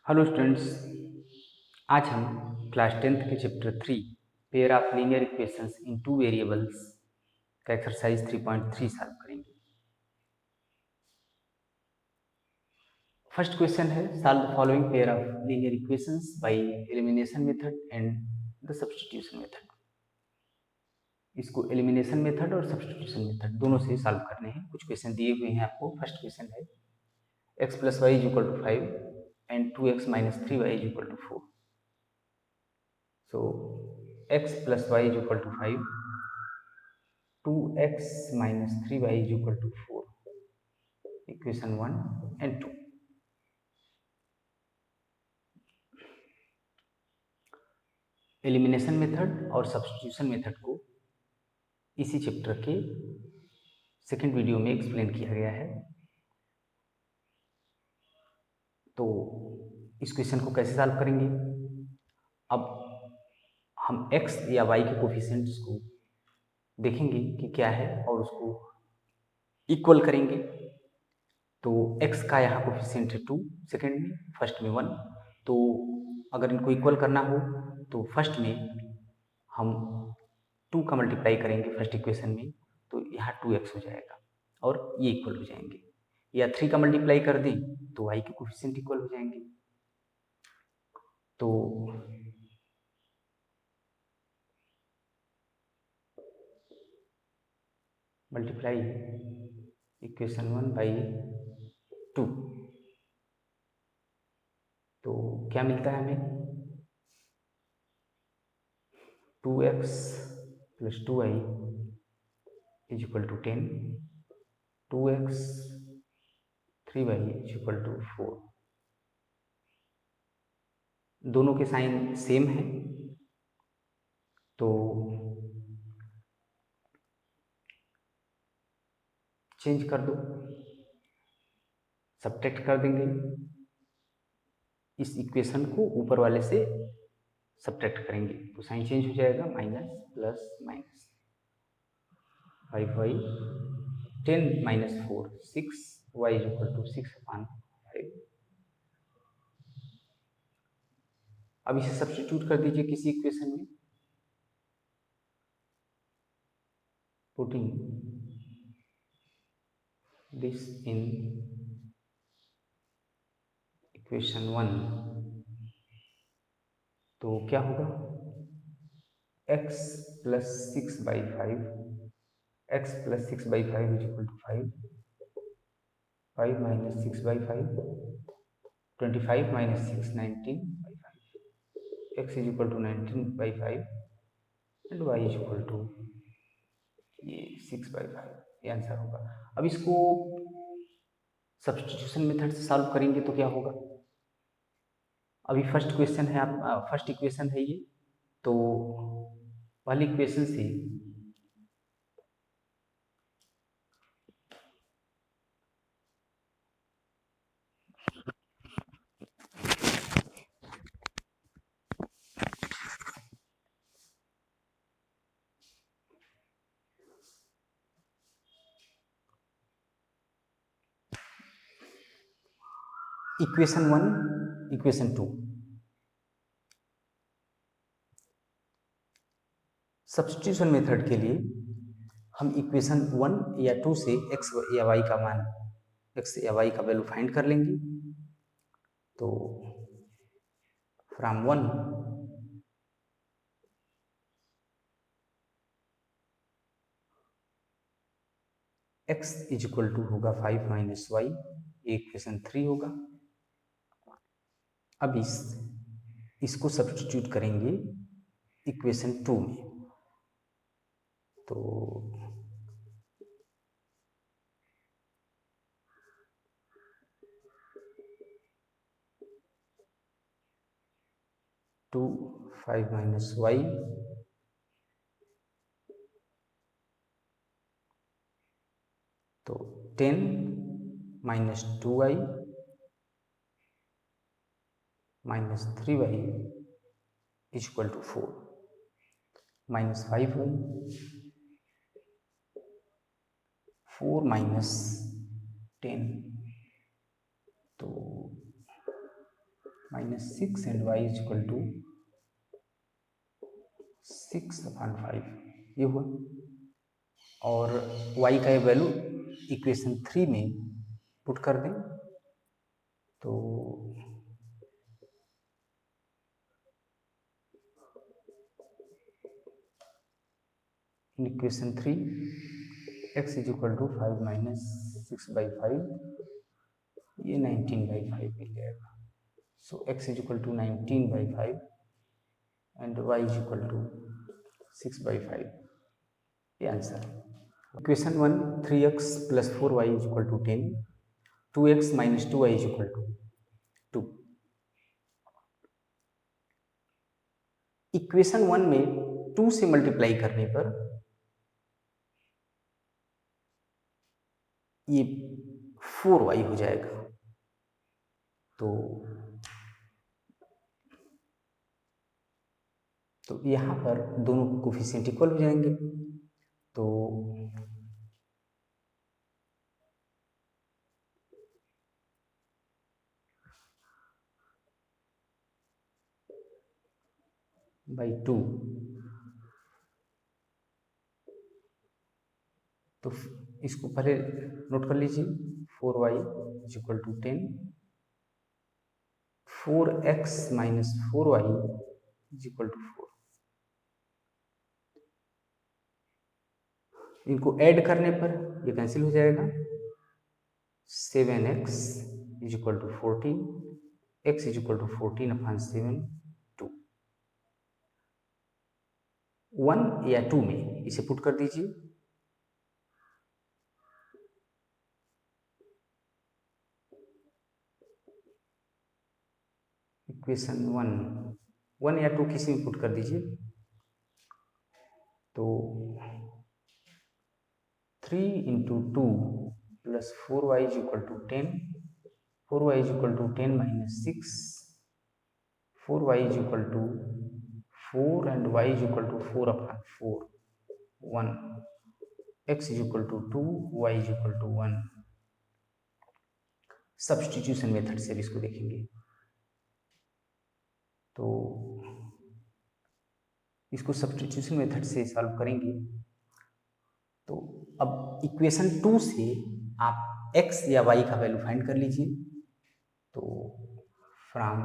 Hello students. आज हम class 10th के chapter 3 pair of linear equations in two variables का एक्सरसाइज 3.3 सॉल्व करेंगे। फर्स्ट क्वेश्चन है, solve the following pair of linear equations by elimination method and the substitution method. इसको elimination method और substitution method दोनों से solve करने हैं। कुछ क्वेश्चन दिए हुए हैं आपको। फर्स्ट क्वेश्चन है x + y = 5 and 2x - 3y = 4. So x + y = 5, 2x - 3y = 4. Equation 1 and 2. Elimination method और सब्स्टिट्यूशन मेथड को इसी चैप्टर के सेकंड वीडियो में एक्सप्लेन किया गया है। तो इस क्वेश्चन को कैसे सॉल्व करेंगे? अब हम x या y के कोफिशिएंट्स को देखेंगे कि क्या है और उसको इक्वल करेंगे। तो x का यहाँ कोफिशिएंट है 2, सेकंड में, फर्स्ट में 1। तो अगर इनको इक्वल करना हो तो फर्स्ट में हम 2 का मल्टीप्लाई करेंगे फर्स्ट इक्वेशन में, तो यहाँ 2x हो जाएगा और ये इक्वल हो जाएंगे। या 3 का मल्टीप्लाई कर दें तो y के कोफिशिएंट इक्वल हो जाएंगे। तो मल्टीप्लाई इक्वेशन 1 बाई 2, तो क्या मिलता है हमें? 2x + 2y = 10, 2x 3y = 4। दोनों के साइन सेम हैं, तो चेंज कर दो, सब्ट्रैक्ट कर देंगे। इस इक्वेशन को ऊपर वाले से सब्ट्रैक्ट करेंगे तो साइन चेंज हो जाएगा, minus plus minus. 5y 10 - 4 6, y = 6/5। अब इसे सब्स्टिट्यूट कर दीजिए किसी इक्वेशन में, पुटिंग दिस इन इक्वेशन 1, तो क्या होगा? x + 6/5, x + 6/5 = 5, 5 - 6/5, 25 - 6 19/5, x = 19/5 and y = ये 6/5, ये आंसर होगा। अब इसको सब्स्टिट्यूशन मेथड से सॉल्व करेंगे तो क्या होगा? अभी फर्स्ट क्वेश्चन है, आप फर्स्ट इक्वेशन है ये, तो पहली इक्वेशन से इक्वेशन 1, इक्वेशन 2, सब्स्टिट्यूशन मेथड के लिए हम इक्वेशन 1 या 2 से x या y का मान, x या y का वैल्यू फाइंड कर लेंगे। तो फ्रॉम 1 x = होगा 5 - y, ये इक्वेशन 3 होगा। अब इसको सब्स्टिट्यूट करेंगे इक्वेशन 2 में, तो 2 5 - y, तो 10 - 2y - 3y = 4, -5y, 4 - 10, तो -6 and y is equal to 6/5 ये हुआ। और y का ये वैल्यू इक्वेशन 3 में पुट कर दें तो equation 3 x is equal to 5 - 6/5 ये 19/5 मिल जाएगा। So x is equal to 19/5 and y is equal to 6/5 ये answer. Equation 1 3x + 4y is equal to 10 2x - 2y is equal to 2। Equation 1 में 2 से मल्टीप्लाई करने पर ये 4y हो जाएगा। तो यहाँ पर दोनों कोफिशिएंट इक्वल हो जाएंगे। तो बाई 2 तो इसको पहले नोट कर लीजिए 4y is equal to 10 4x - 4y is equal to 4। इनको ऐड करने पर ये कैंसिल हो जाएगा 7x is equal to 14 x is equal to 14/7 2 1 या 2 में इसे पुट कर दीजिए इक्वेशन 1 या 2 किसी में पुट कर दीजिए तो 3 × 2 + 4y is equal to 10 4y is equal to 10 - 6 4y is equal to 4 and y is equal to 4/4 1 x is equal to 2 y is equal to 1। Substitution method से भी इसको देखेंगे तो इसको सब्स्टिट्यूशन मेथड से सॉल्व करेंगे तो अब इक्वेशन 2 से आप x या y का वैल्यू फाइंड कर लीजिए। तो फ्रॉम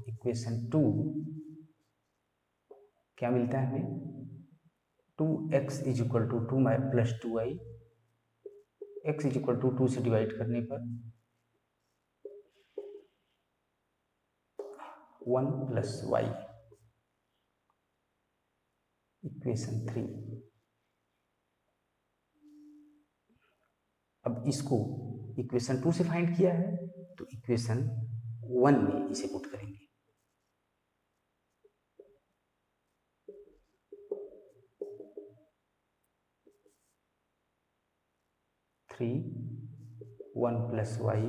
इक्वेशन 2 क्या मिलता है हमें 2x is equal to 2 + 2y x is equal to 2 से डिवाइड करने पर 1 + y इक्वेशन 3। अब इसको इक्वेशन 2 से फाइंड किया है तो इक्वेशन 1 में इसे पुट करेंगे 3 1 + y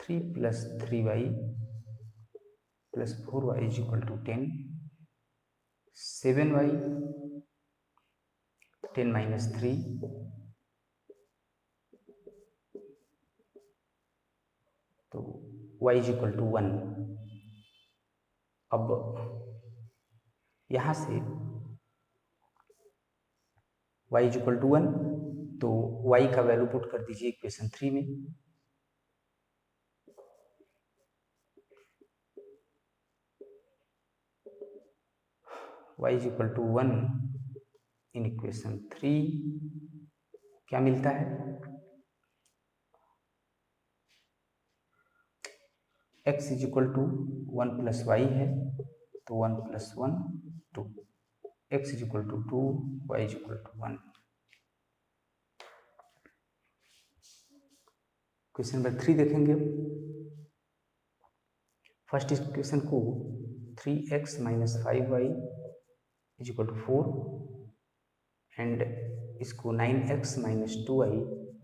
3 + 3y + 4y is equal to 10 7y 10 - 3 तो y इज इक्वल टू 1। अब यहाँ से y इज इक्वल टू 1 तो y का वैल्यू पुट कर दीजिए इक्वेशन 3 में y is equal to 1 in equation 3 क्या मिलता है x is equal to 1 + y है तो 1 + 1 2 x is equal to 2 y is equal to 1। Question number 3 देखेंगे। फर्स्ट इक्वेशन को 3x - 5y is equal to 4 and इसको 9x - 2y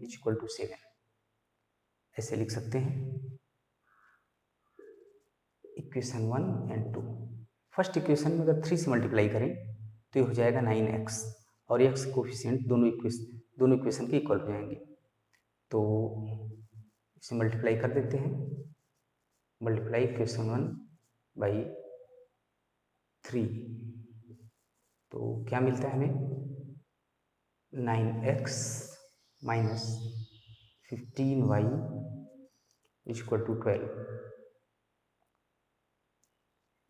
is equal to 7 ऐसे लिख सकते हैं इक्वेशन 1 एंड 2। फर्स्ट इक्वेशन में अगर 3 से मल्टीप्लाई करें तो ये हो जाएगा 9x और x कोफिशिएंट दोनों इक्वेशन के इक्वल हो जाएंगे। तो इसे मल्टीप्लाई कर देते हैं, मल्टीप्लाई इक्वेशन 1 बाई 3, तो क्या मिलता है हमें 9x minus 15y equal to 12।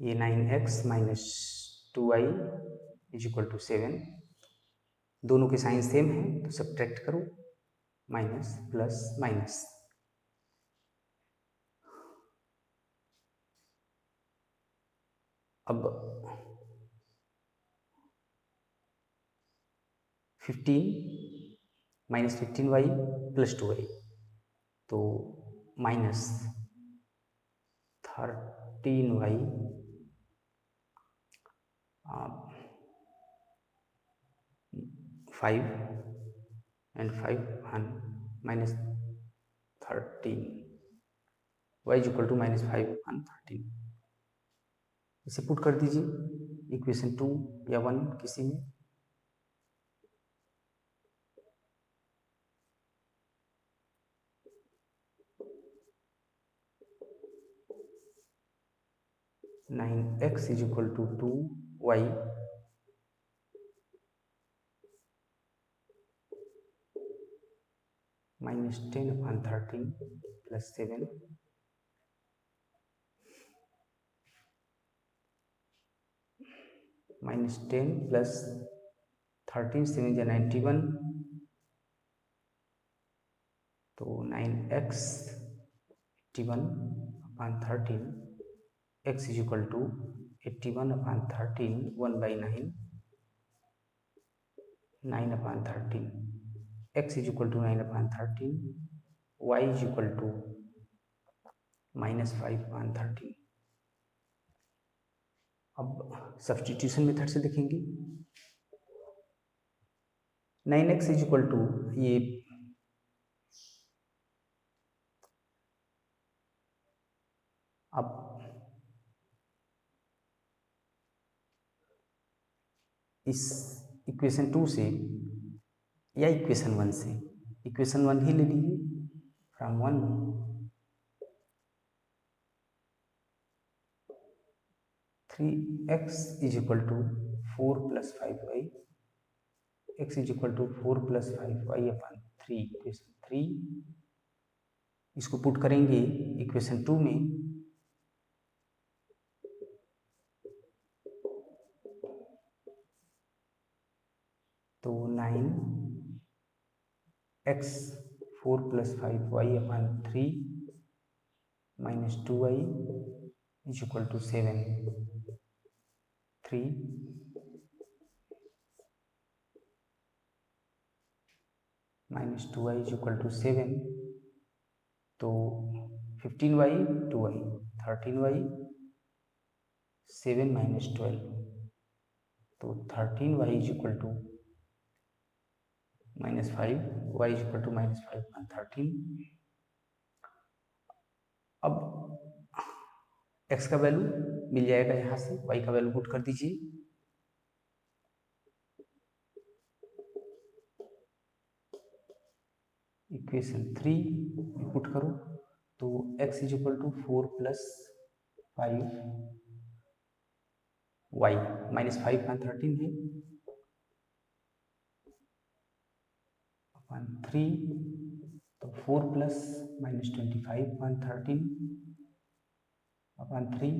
ये 9x minus 2y equal to 7, दोनों के साइन सेम है तो सब्ट्रैक्ट करो, माइनस प्लस माइनस। अब 15 माइनस 15y प्लस 2y, तो minus 13y 5 and 5 minus 13 y equal to minus 5 13। इसे पुट कर दीजिए इक्वेशन 2 या 1 किसी में। Nine x is equal to 2y minus 10/13 plus 7 minus 10 plus 13 7 या 91, तो 9x 81/13 x is equal to 81/13 1/9 9/13 x is equal to 9/13 y is equal to minus 5/13। अब substitution method से देखेंगे। 9x इज इक्वल टू, ये अब इस इक्वेशन 2 से या इक्वेशन 1 से, इक्वेशन 1 ही ले लीजिए, from 1 3x is equal to 4 plus 5y x is equal to 4 plus 5y अपन 3, इक्वेशन 3। इसको पुट करेंगे इक्वेशन 2 में, तो 9x 4 प्लस 5y अपन 3 minus 2y is equal to 7 3 minus 2y is equal to 7, तो 15y 2y 13y 7 माइनस 12, तो 13y is equal to minus 5 y is equal to minus 5/13। अब x का value मिल जाएगा यहाँ से, y का वैल्यू पुट कर दीजिए। इक्वेशन 3 पुट करो, तो x is equal to 4 plus 5y minus 5/13 है अपन 3, तो 4 प्लस माइनस 25/13 अपन 3,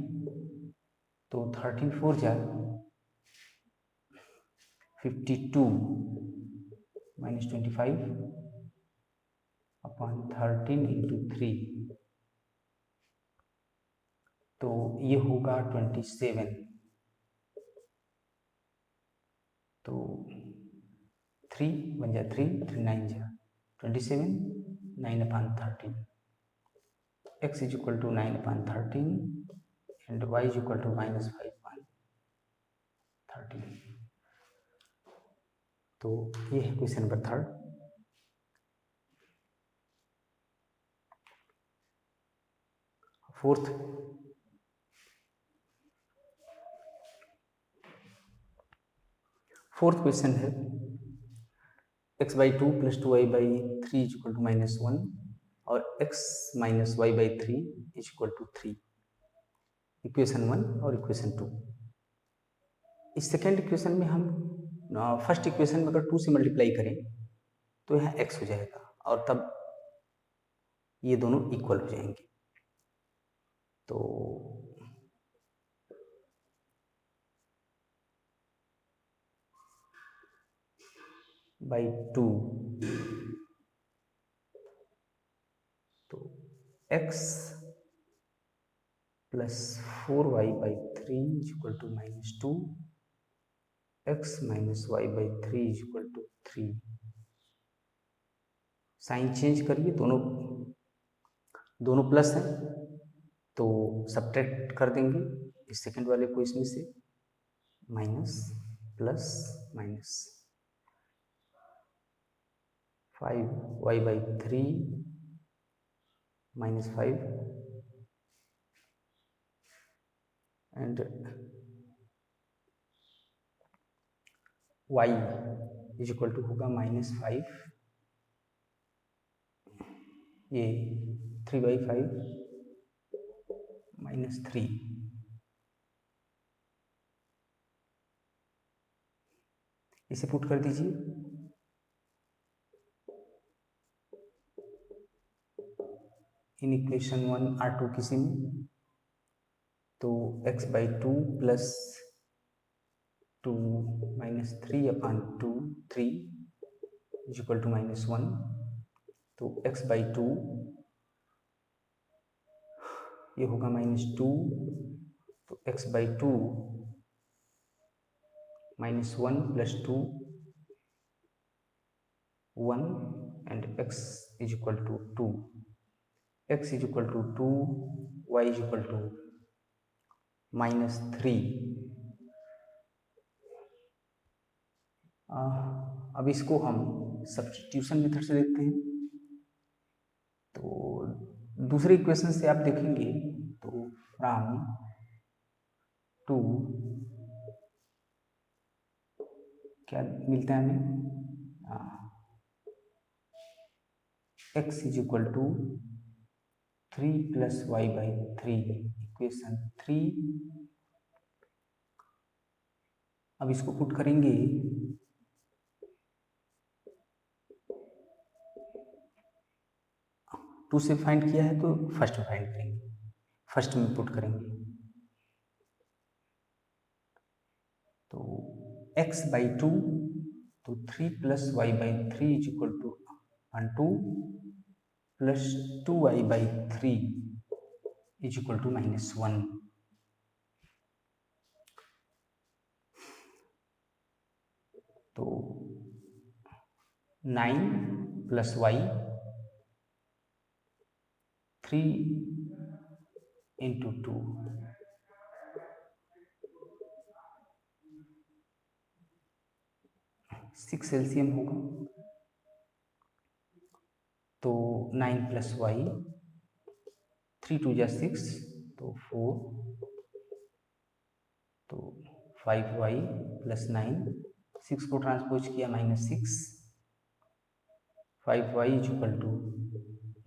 तो 13 4 जा 52 माइनस 25 अपन 13 इंटू 3, तो ये होगा 27, तो 3 बन जाए 3 9 जा 27 9/13 x is equal to 9/13 and y is equal to minus 5/13। तो ये है क्वेश्चन नंबर 3। फोर्थ क्वेश्चन है x/2 plus 2y/3 is equal to -1 और x minus y by 3 is equal to 3, equation 1 और इक्वेशन 2। इस सेकेंड इक्वेशन में हम first equation में अगर 2 से मल्टीप्लाई करें तो यहाँ x हो जाएगा और तब ये दोनों इक्वल हो जाएंगे। तो बाई 2, तो x plus 4y by 3 is equal to minus 2, x minus y by 3 is equal to 3। Sign change करिए, दोनों प्लस हैं तो सब्ट्रैक्ट कर देंगे इस सेकंड वाले को इसमें से, minus plus minus 5y by 3 minus 5 and y is equal to होगा माइनस 5, ये 3 बाई 5 माइनस 3। इसे पुट कर दीजिए, इन इक्वेशन 1 R2 किसी में, तो x by 2 plus 2 minus 3 upon 2 3 is equal to minus 1, तो x बाई 2 ये होगा माइनस 2, तो x by 2 minus 1 plus 2 1 and x is equal to 2, x is equal to 2, y is equal to minus 3। अब इसको हम सब्स्टिट्यूशन मेथड से देखते हैं। तो दूसरे इक्वेशन से आप देखेंगे तो फ्रॉम 2 क्या मिलता है हमें, x is equal to 3 plus y by 3, equation 3। अब इसको पुट करेंगे, टू से फाइंड किया है तो फर्स्ट में फाइंड करेंगे, फर्स्ट में पुट करेंगे, तो x बाई 2, तो 3 plus y by 3 is equal to 2 plus 2y by 3 is equal to minus 1। तो 9 प्लस वाई 3 इंटू 2, 6 एलसीएम होगा, तो 9 प्लस वाई 3 2 जा 6, तो 4, तो 5y प्लस 9, 6 को ट्रांसपोज किया minus 6, 5y is equal to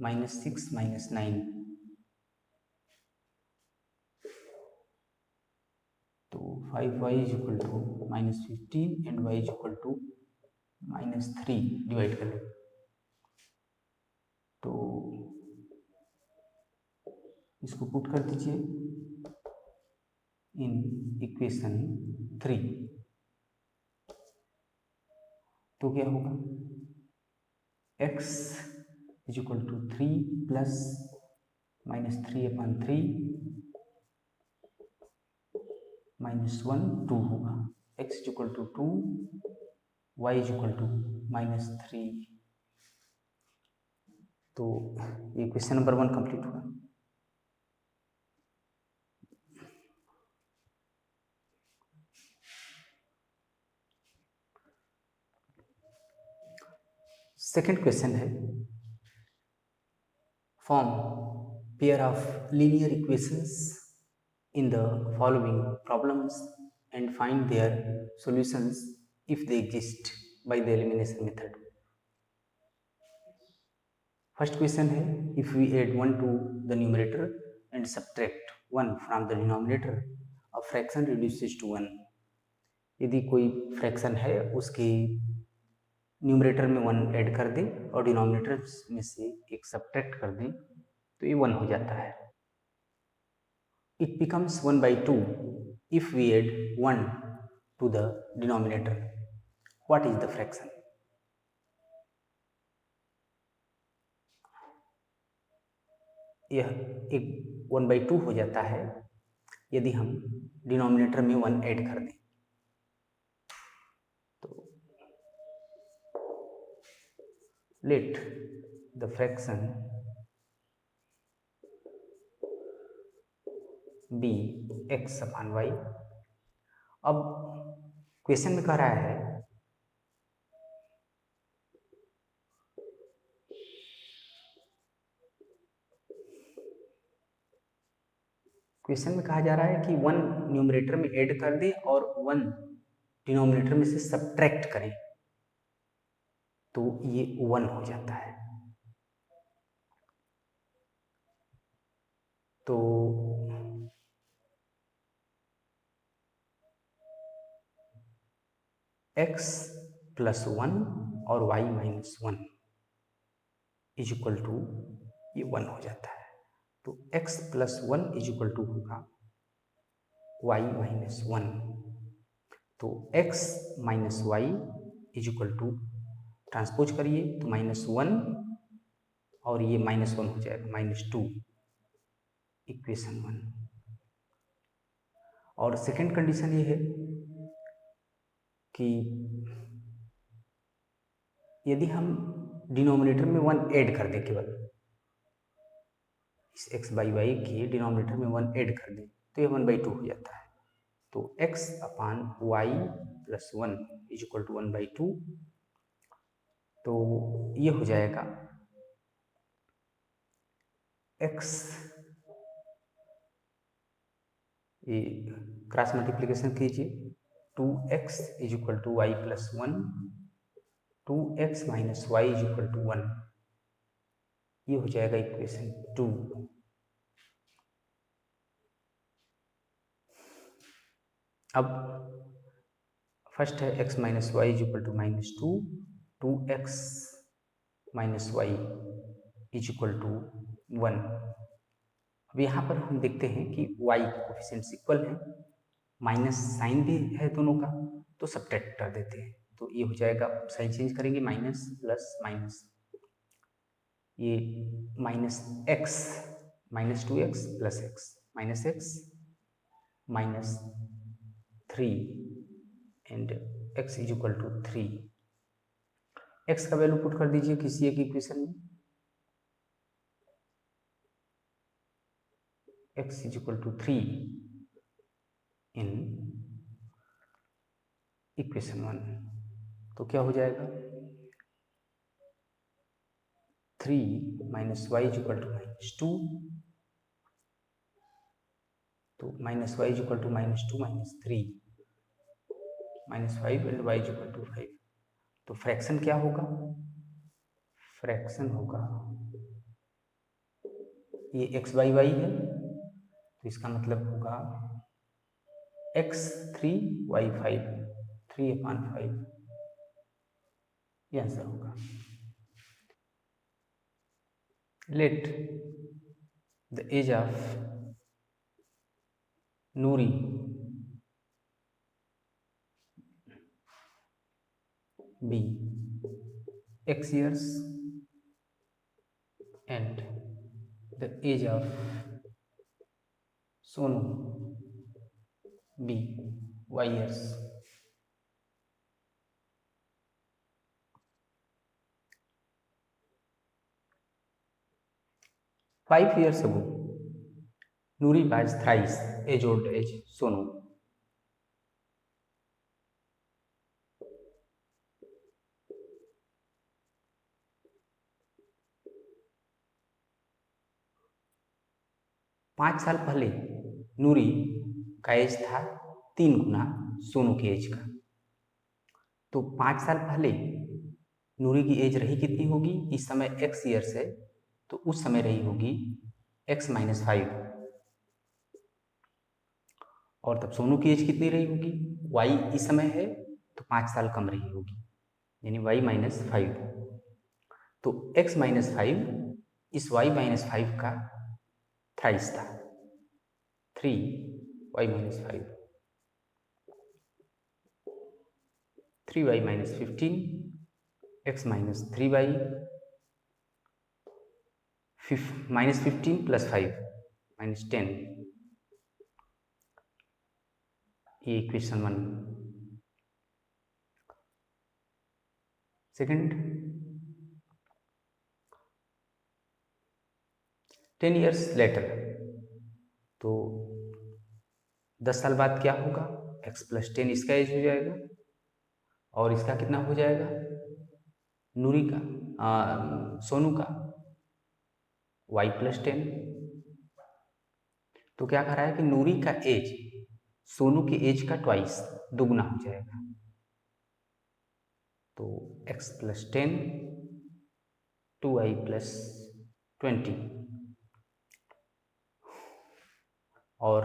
minus 6 minus 9, तो 5y is equal to minus 15 and y is equal to minus 3 divide कर लो, तो इसको पुट कर दीजिए इन इक्वेशन 3, तो क्या होगा, x is equal to 3 plus minus 3 upon 3 minus 1 2 होगा, x is equal to 2, y is equal to minus 3। तो ये क्वेश्चन नंबर 1 कंप्लीट हुआ। सेकेंड क्वेश्चन है, form pair of linear equations in the following problems and find their solutions if they exist by the elimination method. First question है, if we add 1 to the numerator and subtract 1 from the denominator, a fraction reduces to 1। यदि कोई fraction है, उसके numerator में 1 add कर दें और denominator में से एक सब्ट्रैक्ट कर दें तो ये 1 हो जाता है। It becomes 1/2 if we add 1 to the denominator. What is the fraction? यह एक 1/2 हो जाता है यदि हम डिनोमिनेटर में 1 ऐड कर दें। तो let the fraction be x upon y। अब क्वेश्चन में कह रहा है कहा जा रहा है कि 1 न्यूमरेटर में ऐड कर दें और 1 डिनोमिनेटर में से सब्ट्रैक्ट करें तो ये 1 हो जाता है। तो x प्लस 1 और y minus 1 is equal to ये 1 हो जाता है। तो x plus 1 is equal to होगा y माइनस 1। तो x minus y is equal to transpose करिए तो -1 और ये -1 हो जाएगा -2, इक्वेशन 1। और सेकेंड कंडीशन ये है कि यदि हम डिनोमिनेटर में 1 ऐड कर दें, केवल इस x बाई वाई के डिनोमिनेटर में 1 ऐड कर दें तो ये 1/2 हो जाता है। तो x upon y plus 1 is equal to 1/2। तो ये हो जाएगा x, ये क्रॉस मल्टीप्लिकेशन कीजिए, 2x is equal to y plus 1, 2x minus y is equal to 1। ये हो जाएगा इक्वेशन 2। अब फर्स्ट है x minus y is equal to -2, 2x minus y is equal to 1। अब यहाँ पर हम देखते हैं कि y के कोफिशिएंट्स इक्वल हैं, माइनस साइन भी है दोनों का, तो सब्ट्रैक्ट कर देते हैं। तो ये हो जाएगा, साइन चेंज करेंगे, माइनस प्लस माइनस, ये minus x -2x plus x minus 3 and x is equal to 3। x का वैल्यू पुट कर दीजिए किसी एक इक्वेशन में, x is equal to 3 in equation 1। तो क्या हो जाएगा, 3 minus y is equal to -2, तो minus y is equal to -2 -3 -5 and y is equal to 5। तो फ्रैक्शन क्या होगा, फ्रैक्शन होगा, ये x बाई वाई है तो इसका मतलब होगा x3 y5, 3/5, ये आंसर होगा। Let the age of Noori be x years and the age of Sonu be y years। Five years ago, Nuri was thrice as old as Sonu। 5 साल पहले नूरी का एज था 3 गुना सोनू के एज का। तो 5 साल पहले नूरी की एज रही कितनी होगी, इस समय x ईयर्स है तो उस समय रही होगी x माइनस 5, और तब सोनू की एज कितनी रही होगी, y इस समय है तो 5 साल कम रही होगी, यानी y माइनस 5। तो x माइनस 5 इस y माइनस 5 का थ्राइस था, 3y minus 5, 3y minus 15, x minus 3y, minus 15 plus 5 minus 10, ये इक्वेशन 1। सेकंड, 10 years later, तो 10 साल बाद क्या होगा, x प्लस 10 इसका एज हो जाएगा, और इसका कितना हो जाएगा, नूरी का सोनू का y प्लस 10। तो क्या कह रहा है कि नूरी का एज सोनू के एज का ट्वाइस, दुगना हो जाएगा। तो x प्लस 10, 2y प्लस 20, और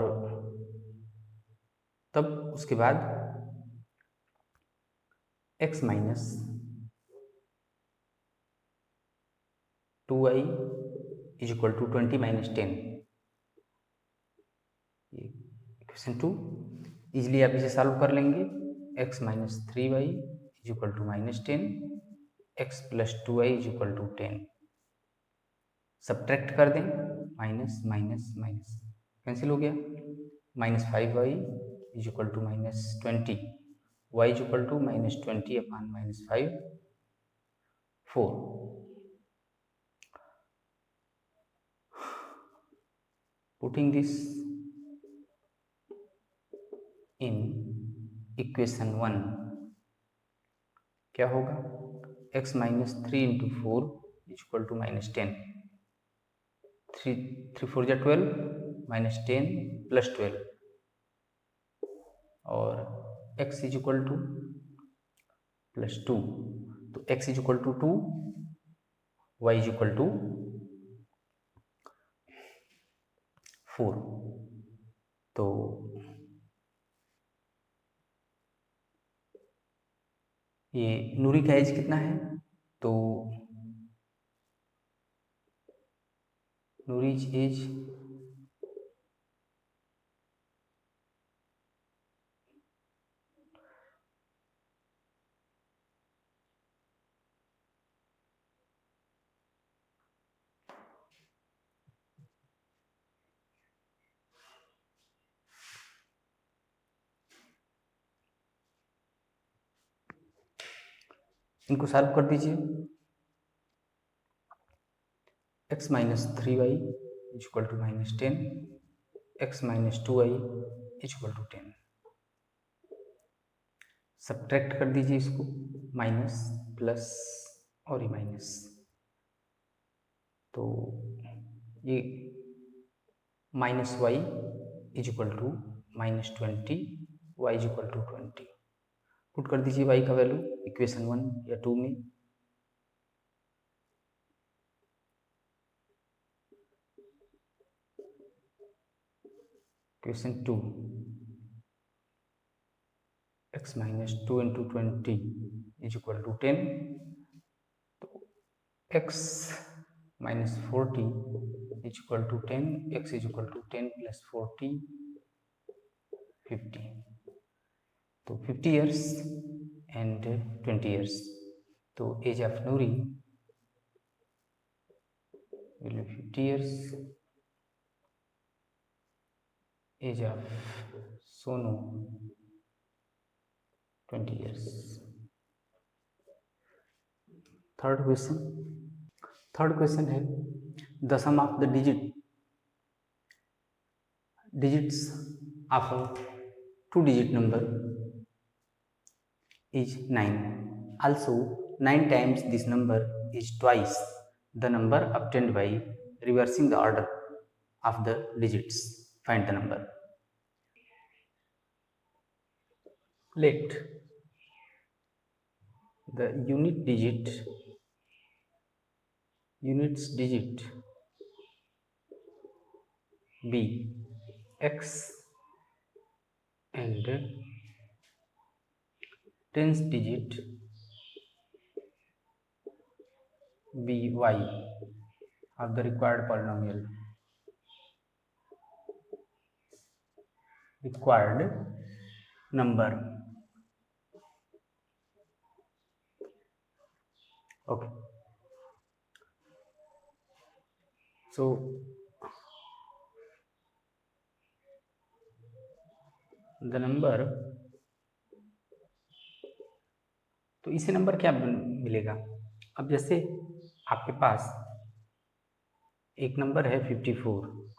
तब उसके बाद x minus 2y is equal to 20 minus 10, equation 2। Easily आप इसे सॉल्व कर लेंगे, x minus 3y is equal to minus 10, x plus 2y is equal to 10। Subtract कर दें, माइनस माइनस माइनस कैंसिल हो गया, minus 5y is equal to minus 20, y is equal to minus 20 upon minus 5, 4। Putting this in equation 1, क्या होगा, x minus 3 into 4 is equal to minus 10, 3 4 जा 12, minus 10 plus 12, और x is equal to plus 2, तो x is equal to 2, y is equal to 4। तो ये नूरी का as कितना है, तो नूरीज एज इनको सॉल्व कर दीजिए, x minus 3y is equal to minus 10, x minus 2y is equal to 10। Subtract कर दीजिए इसको, माइनस प्लस और ये माइनस, तो ये minus y is equal to minus 20, y is equal to 20। Put कर दीजिए y का वैल्यू इक्वेशन 1 या 2 में, equation 2, x minus 2 into 20 is equal to 10, तो x minus 40 is equal to 10, x is equal to 10 plus 40, 50। तो 50 years and 20 years, तो age of Noori will be 50 years, age of Sonu 20 years। Third question है, the sum of the digits of a 2-digit number is 9. Also 9 times this number is twice the number obtained by reversing the order of the digits. Find the number. Let the unit digit units digit be x and tens digit be y of the required polynomial. Required number. Okay. So the number, तो इसे number क्या मिलेगा? अब जैसे आपके पास एक number है 54,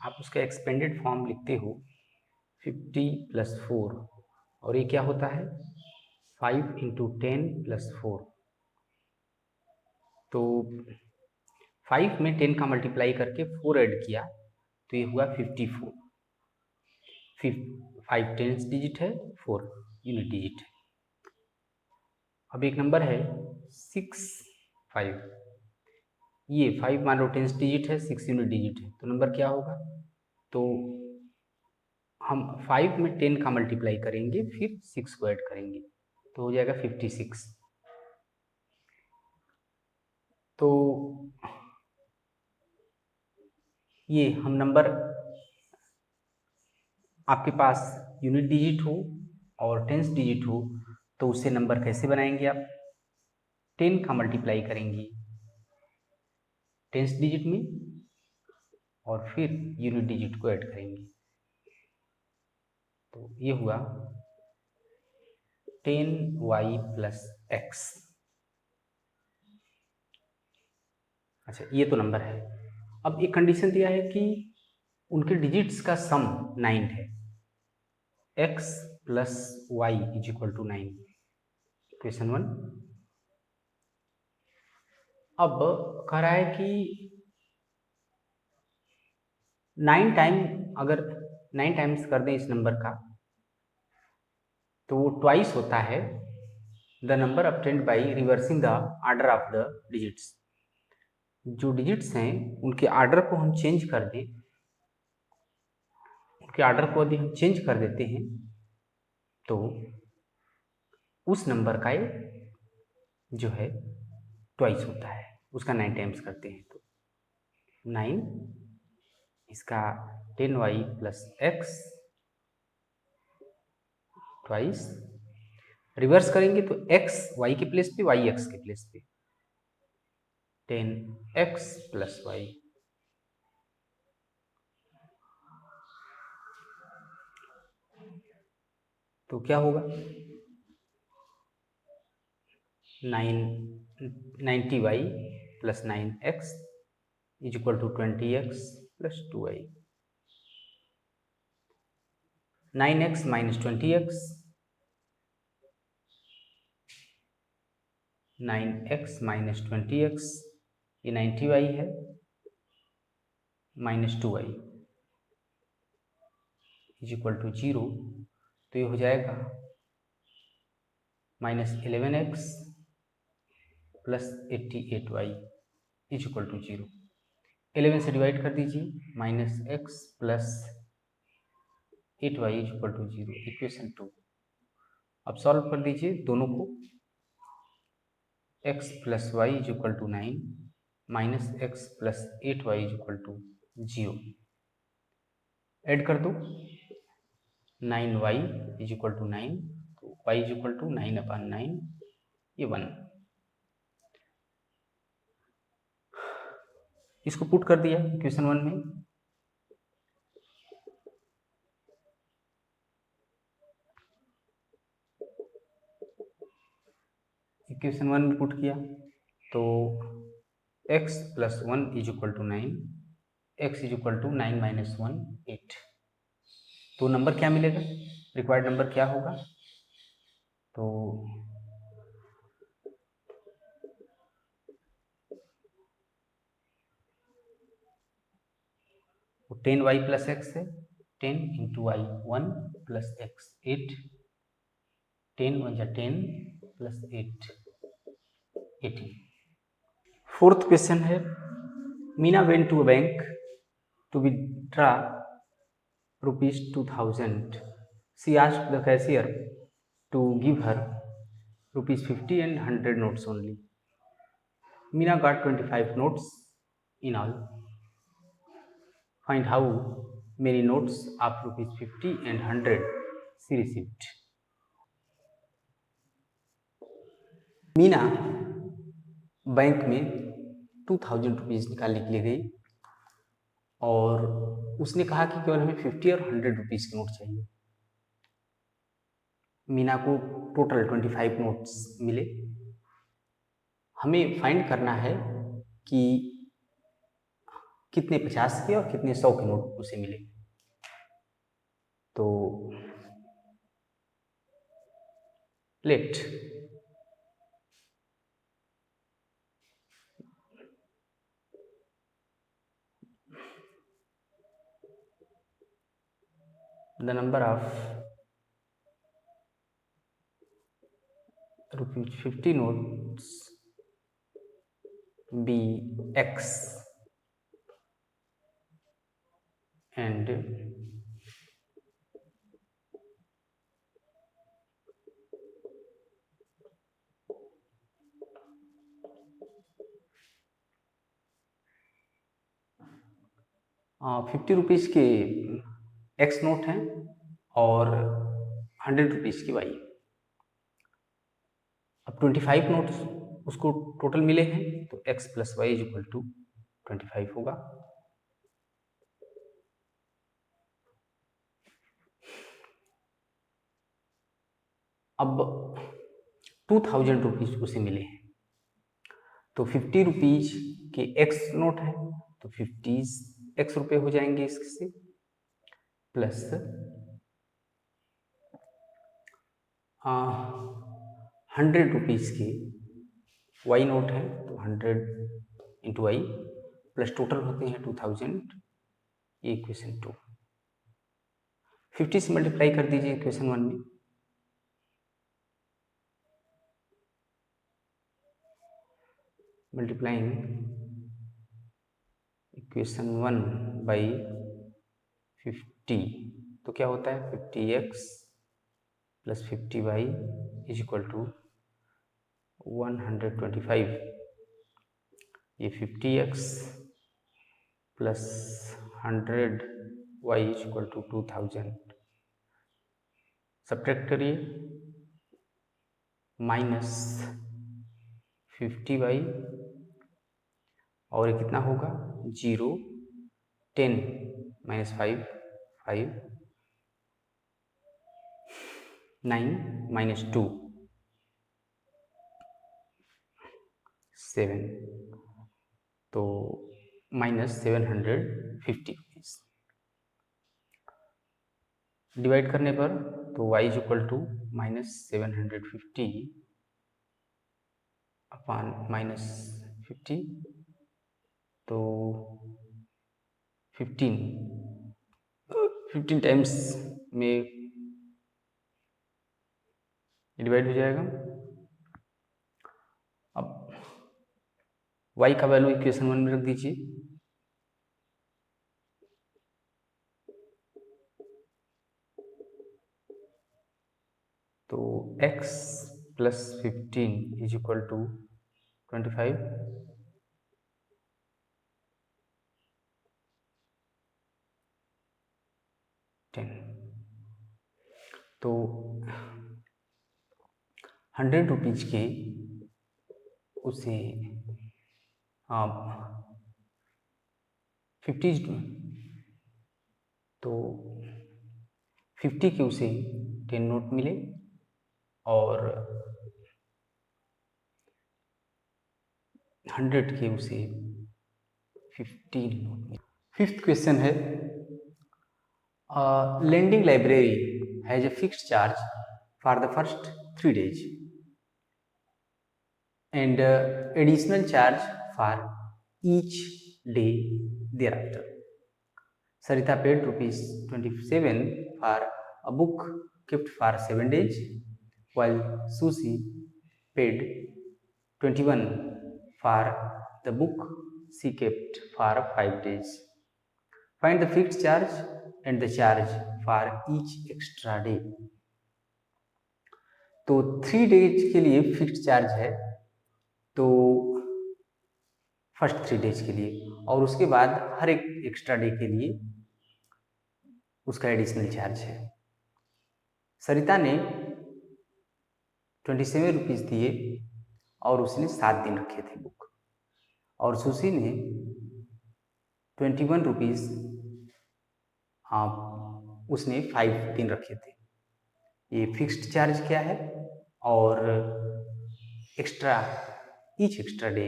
आप उसका एक्सपेंडेड फॉर्म लिखते हो 50 + 4 और ये क्या होता है 5 × 10 + 4। तो 5 में 10 का मल्टीप्लाई करके 4 ऐड किया तो ये हुआ 54। 5 टेंस डिजिट है, 4 यूनिट डिजिट है। अब एक नंबर है 6 5, ये 5 मान लो टेंस डिजिट है, 6 यूनिट डिजिट है, तो नंबर क्या होगा? तो हम 5 में 10 का मल्टीप्लाई करेंगे फिर 6 को ऐड करेंगे तो हो जाएगा 56। तो ये हम नंबर आपके पास यूनिट डिजिट हो और टेंस डिजिट हो तो उससे नंबर कैसे बनाएंगे आप? 10 का मल्टीप्लाई करेंगे टेंस डिजिट में और फिर यूनिट डिजिट को ऐड करेंगे तो ये हुआ 10y + x। अच्छा, ये तो नंबर है। अब एक कंडीशन दिया है कि उनके डिजिट्स का सम 9 है, x + y = 9, इक्वेशन 1। अब कह रहा है कि 9 टाइम, अगर 9 टाइम्स कर दें इस नंबर का तो वो ट्वाइस होता है the number obtained by reversing the order of the digits. जो डिजिट्स हैं उनके ऑर्डर को हम चेंज कर दें, उनके ऑर्डर को यदि हम चेंज कर देते हैं तो उस नंबर का जो है ट्वाइस होता है, उसका 9 टाइम्स करते हैं तो 9, इसका 10y + x ट्वाइस, रिवर्स करेंगे तो x y के प्लेस पे, y x के प्लेस पे, 10x + y। तो क्या होगा 90y + 9x = 20x + 2y। 9x - 20x, 9x - 20x, ये 90y है, -2y = 0, तो ये हो जाएगा -11x + 88y = 0। 11 से डिवाइड कर दीजिए, -x + 8y = 0, इक्वेशन 2। अब सॉल्व कर दीजिए दोनों को, x + y = 9 -x + 8y = 0, add कर दो, 9y = 9, तो y = 9/9, ये 1। इसको पुट कर दिया इक्वेशन 1 में, इक्वेशन 1 में पुट किया तो x + 1 = 9, x = 9 - 1 8। तो नंबर क्या मिलेगा, रिक्वायर्ड नंबर क्या होगा? तो वो 10y + x है, 10 × y 1 + x 8, 10 × 1 = 10 + 8 18। फोर्थ क्वेश्चन है Meena went to a bank to withdraw rupees 2000. She asked the cashier to give her rupees 50 and 100 notes only. Meena got 25 notes in all. Find how many notes of rupees 50 and 100 she received. Meena bank में 2000 rupees निकालने के लिए गई और उसने कहा कि केवल हमें 50 और 100 रुपीज़ के नोट चाहिए। मीना को टोटल 25 नोट्स मिले। हमें फाइंड करना है कि कितने 50 के और कितने 100 के नोट उसे मिले। तो late the number of rupees 50 notes be X and 50 rupees के X नोट हैं और 100 रुपीज़ की Y। अब 25 नोट्स उसको टोटल मिले हैं तो X plus y is equal to 25 होगा। अब 2000 रुपीज़ उसे मिले हैं तो 50 रुपीज़ के X नोट है तो 50 X रुपये हो जाएंगे इससे, प्लस 100 रुपीज़ के Y नोट है तो 100 इंटू वाई प्लस टोटल होते हैं 2000। ये इक्वेशन 2। 50 से मल्टीप्लाई कर दीजिए इक्वेशन 1 में। मल्टीप्लाइंग इक्वेशन 1 बाई 50 तो क्या होता है 50x plus 50y is equal to 125। ये 50x plus 100y is equal to 2000। Subtract करिए, माइनस 50y और ये कितना होगा 0, 10 माइनस 5, 5, 9 माइनस 2, 7, तो माइनस 750 रुपीज़। डिवाइड करने पर तो y is equal to minus 750 upon minus 50 तो 15 टाइम्स में डिवाइड हो जाएगा। अब y का वैल्यू इक्वेशन 1 में रख दीजिए, तो x plus 15 is equal to 25, तो 100 रुपीज़ के उसे आप 50 तो 50 के उसे 10 नोट मिले और 100 के उसे 15 नोट मिले। फिफ्थ क्वेश्चन है, lending library has a fixed charge for the first 3 days and additional charge for each day thereafter. Sarita paid rupees 27 for a book kept for 7 days, while Susie paid 21 for the book she kept for 5 days. Find the fixed charge and the charge for each extra day. तो 3 days के लिए fixed charge है, तो first 3 days के लिए, और उसके बाद हर एक एक्स्ट्रा डे के लिए उसका एडिशनल चार्ज है। सरिता ने 27 रुपीज़ दिए और उसने 7 दिन रखे थे बुक, और सुशी ने 21 रुपीज़ उसने 5 दिन रखे थे। ये फिक्स्ड चार्ज क्या है और extra each extra day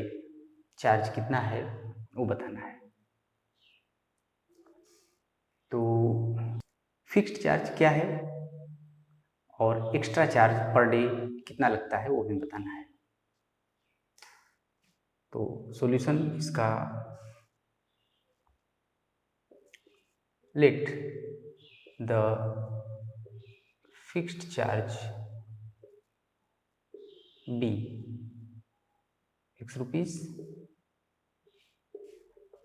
charge कितना है वो बताना है। तो फिक्स्ड चार्ज क्या है और एक्स्ट्रा चार्ज पर डे कितना लगता है वो भी बताना है। तो सॉल्यूशन इसका, let the fixed charge be X rupees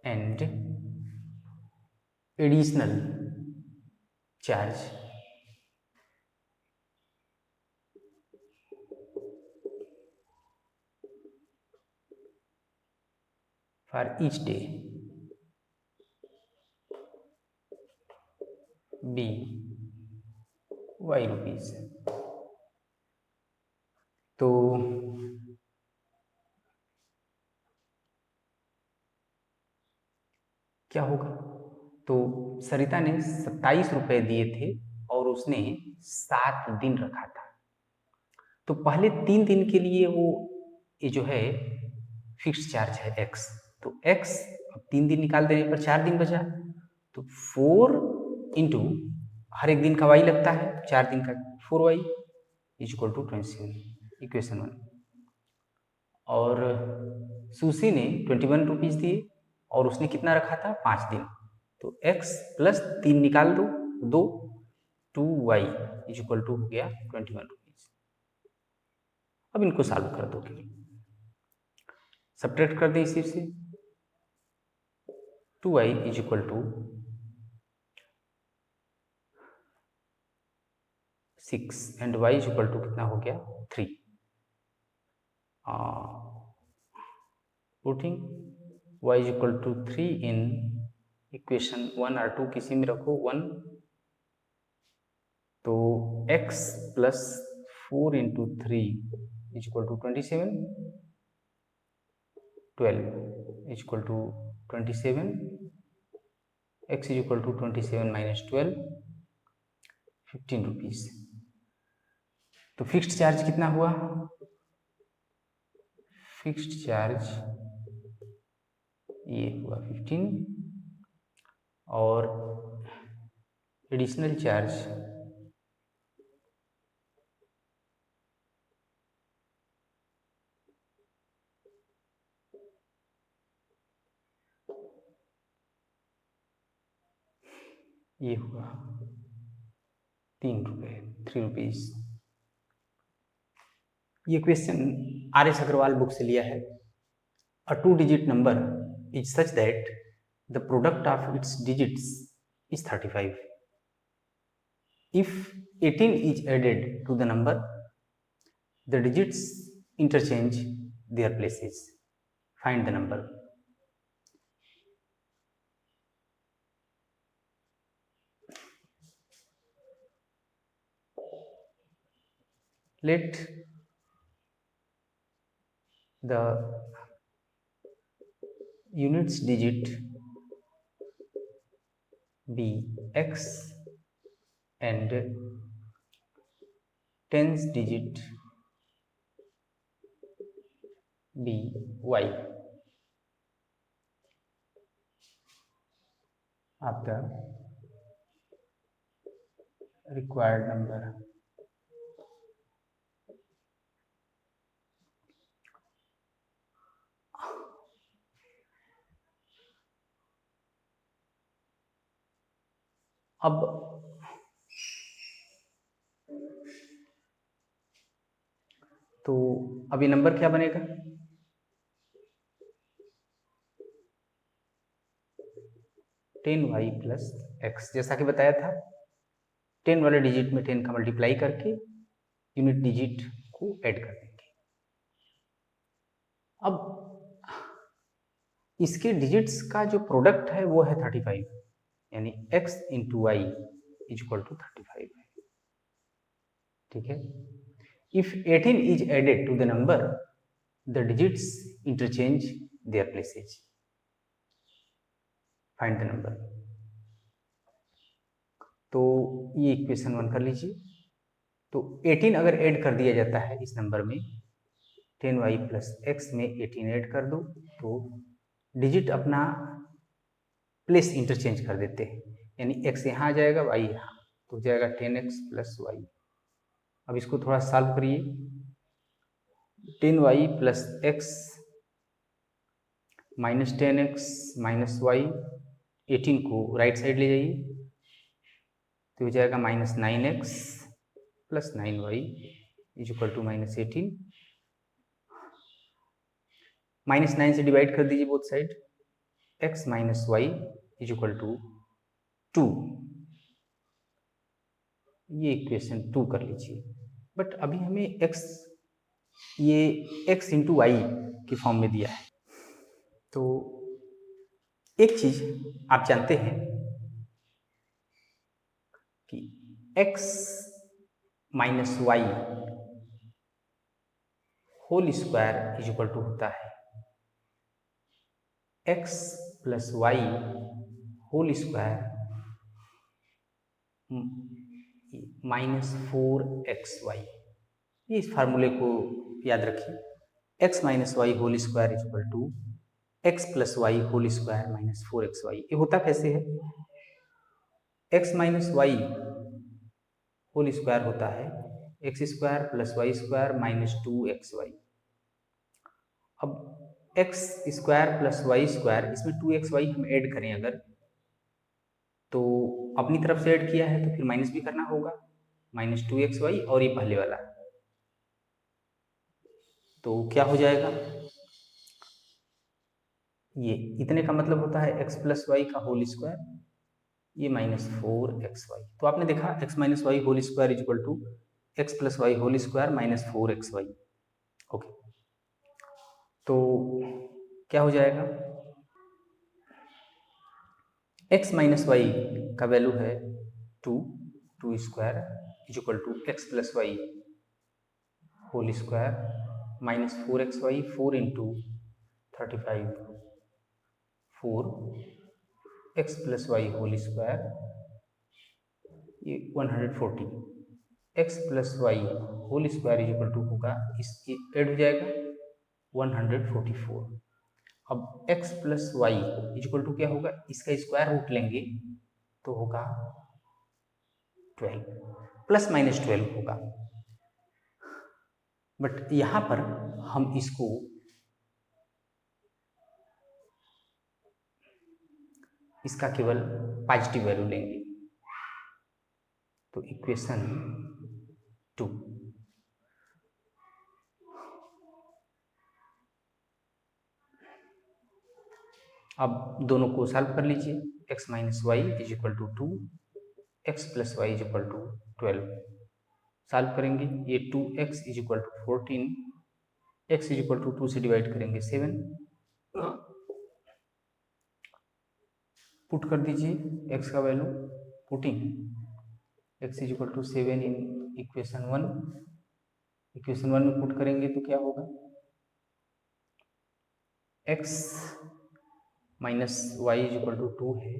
and additional charge for each day be Y rupees। तो क्या होगा, तो सरिता ने 27 रुपये दिए थे और उसने 7 दिन रखा था। तो पहले 3 दिन के लिए वो ये जो है फिक्स्ड चार्ज है x, तो x अब 3 दिन निकाल देने पर 4 दिन बचा, तो 4 इंटू हर एक दिन का y लगता है, 4 दिन का 4y is equal to 27, equation 1। और सुशी ने 21 रुपीज़ दिए और उसने कितना रखा था, 5 दिन, तो x प्लस 3 निकाल दो, 2 2y इज इक्वल टू हो गया 21 रुपीज़। अब इनको सॉल्व कर दोगे, सब्ट्रैक्ट कर दें इसी से, 2y is equal to 6 and y is equal to कितना हो गया 3। Putting y is equal to 3 in equation 1 और 2 किसी में रखो 1, तो x plus 4 into 3 is equal to 27, 12 is equal to 27, x is equal to 27 minus 12, 15 rupees. तो fixed charge कितना हुआ, फिक्स्ड चार्ज ये हुआ 15 और एडिशनल चार्ज ये हुआ 3 रुपये, 3 रुपीज़। ये क्वेश्चन RS अग्रवाल बुक से लिया है। A 2-digit number is such that the product of its digits is 35. If 18 is added to the number, the digits interchange their places. Find the number. Let the units digit be x and tens digit be y of the required number. अब तो अब ये number क्या बनेगा, 10y plus x, जैसा कि बताया था 10 वाले डिजिट में 10 का मल्टीप्लाई करके यूनिट डिजिट को ऐड कर देंगे। अब इसके डिजिट्स का जो प्रोडक्ट है वो है 35, यानी x into y is equal to 35 है। ठीक है। If 18 is added to the number, the digits interchange their places. Find the number. तो ये इक्वेशन 1 कर लीजिए। तो 18 अगर ऐड कर दिया जाता है इस नंबर में, 10y प्लस एक्स में 18 ऐड कर दो, तो डिजिट अपना प्लेस इंटरचेंज कर देते हैं, यानी x यहाँ आ जाएगा, y यहाँ, तो हो जाएगा 10x प्लस वाई। अब इसको थोड़ा सॉल्व करिए। 10y plus x minus 10x minus y, 18 को राइट साइड ले जाइए, तो हो जाएगा minus 9x plus 9y is equal to minus 18। Minus 9 से डिवाइड कर दीजिए both side, x minus y is equal to 2। ये इक्वेशन 2 कर लीजिए। बट अभी हमें x, ये x इंटू वाई की फॉर्म में दिया है। तो एक चीज आप जानते हैं कि x minus y whole square is equal to होता है x plus y whole square minus 4xy। ये इस फार्मूले को याद रखिए, x minus y whole square is equal to x plus y whole square minus 4xy। ये होता कैसे है? x minus y whole square होता है x square plus y square minus 2xy। अब x square plus y square, इसमें 2xy हम add करें अगर, तो अपनी तरफ से ऐड किया है तो फिर माइनस भी करना होगा, माइनस 2xy, और ये पहले वाला, तो क्या हो जाएगा, ये इतने का मतलब होता है x प्लस वाई का होल स्क्वायर, ये माइनस 4xy। तो आपने देखा x minus y whole square is equal to x plus y whole square minus 4xy। Okay, तो क्या हो जाएगा, x माइनस वाई का वैल्यू है 2 square is equal to x plus y whole square minus 4xy, 4 into 35, 4 x plus y whole square, ये 140, x plus y whole square is equal to होगा, इसकी add हो जाएगा 144। अब x plus y is equal to क्या होगा, इसका square root लेंगे तो होगा 12, प्लस माइनस 12 होगा। बट यहां पर हम इसको इसका केवल पॉजिटिव वैल्यू लेंगे, तो इक्वेशन 2। अब दोनों को सॉल्व कर लीजिए, x minus y is equal to 2, x plus y is equal to 12। Solve करेंगे, ये 2x is equal to 14, x is equal to 2 से डिवाइड करेंगे 7, पुट कर दीजिए x का value, putting x is equal to 7 in equation 1। Equation 1 में put करेंगे तो क्या होगा, x minus y is equal to 2 है,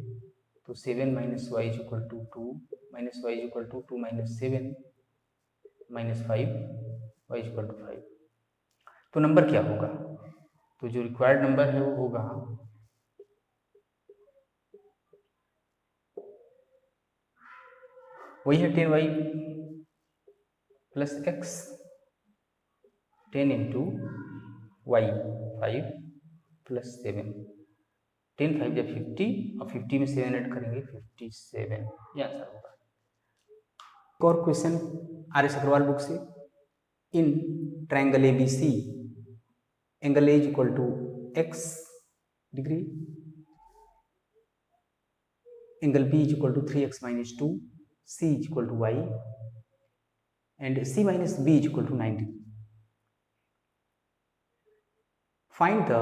तो 7 minus y is equal to 2, minus y is equal to 2 minus 7 minus 5, y is equal to 5। तो number क्या होगा, तो जो रिक्वायर्ड नंबर है वो होगा वही है 10y plus x, 10 into y 5 plus 7, 10 5 जब 50 और 50 में 7 ऐड करेंगे 57, ये आंसर होगा। एक और question R S Agrawal book से, in triangle ABC angle A is equal to x degree, angle B is equal to 3x minus 2, C is equal to Y and C minus B is equal to 90. Find the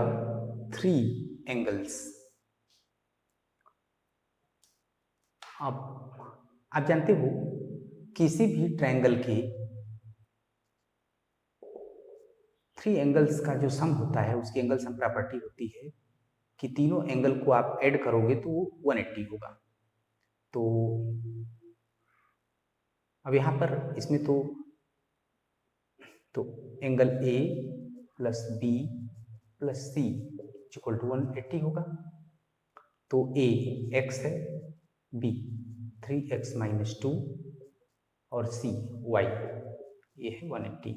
3 angles. अब आप जानते हो किसी भी triangle के 3 angles का जो सम होता है उसकी एंगल सम प्रॉपर्टी होती है कि तीनों एंगल को आप ऐड करोगे तो वो 180 होगा. तो अब यहाँ पर इसमें तो angle A plus B plus C equal to 180 होगा. तो ए एक्स है, बी 3x माइनस 2 और सी वाई, ये है 180.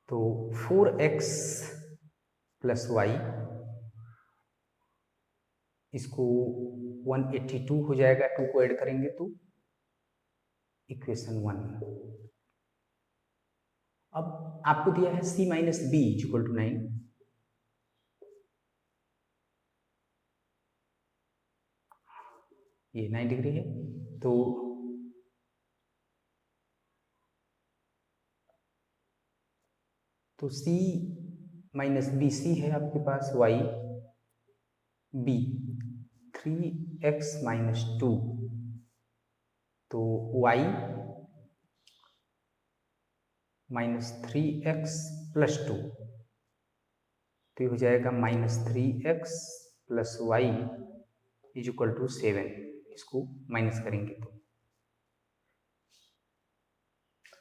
तो 4x प्लस वाई इसको 182 हो जाएगा, 2 को ऐड करेंगे तो इक्वेशन 1. अब आपको दिया है c minus B equal to 9. ये 9 डिग्री है. तो c माइनस बी, सी है आपके पास y, b 3x माइनस 2, तो y माइनस 3x प्लस 2, तो ये हो जाएगा minus 3x plus y is equal to 7. इसको माइनस करेंगे तो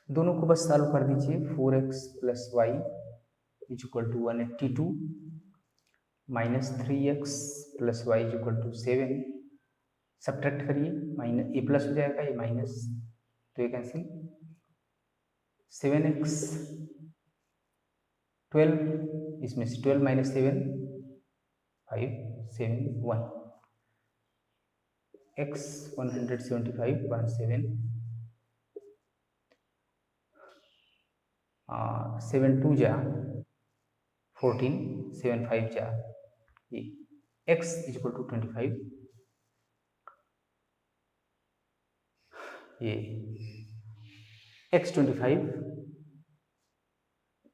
दोनों को बस सॉल्व कर दीजिए. 4x plus y is equal to 182 minus 3x plus y is equal to 7. Subtract करिए, माइनस ये प्लस हो जाएगा, ये माइनस, तो ये कैंसिल. 7x 12, इसमें से 12 माइनस 7 5 7 1, x 175 17 7 2 जा 14 7 5 जा, ये x इज इक्वल टू 25, ये x 25,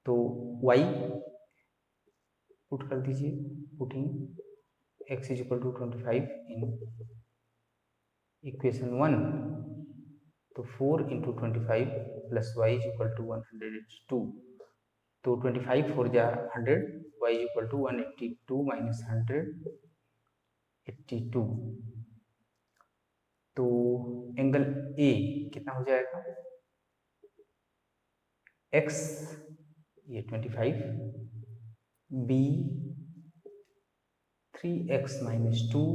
तो y पुट कर दीजिए, putting x is equal to 25 in equation 1, तो 4 into 25 plus y is equal to 102, तो 25 4 जा 100, y is equal to 182 minus 182. तो एंगल ए कितना हो जाएगा, x ये 25, b 3x माइनस 2,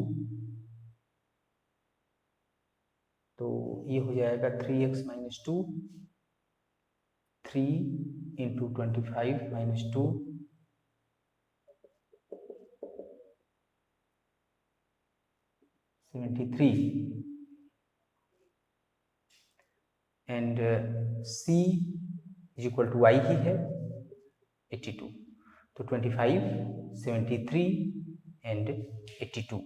तो ये हो जाएगा 3x minus 2, 3 into 25 minus 2, 73, and c is equal to y ही है 82, तो 25 73 एंड 82.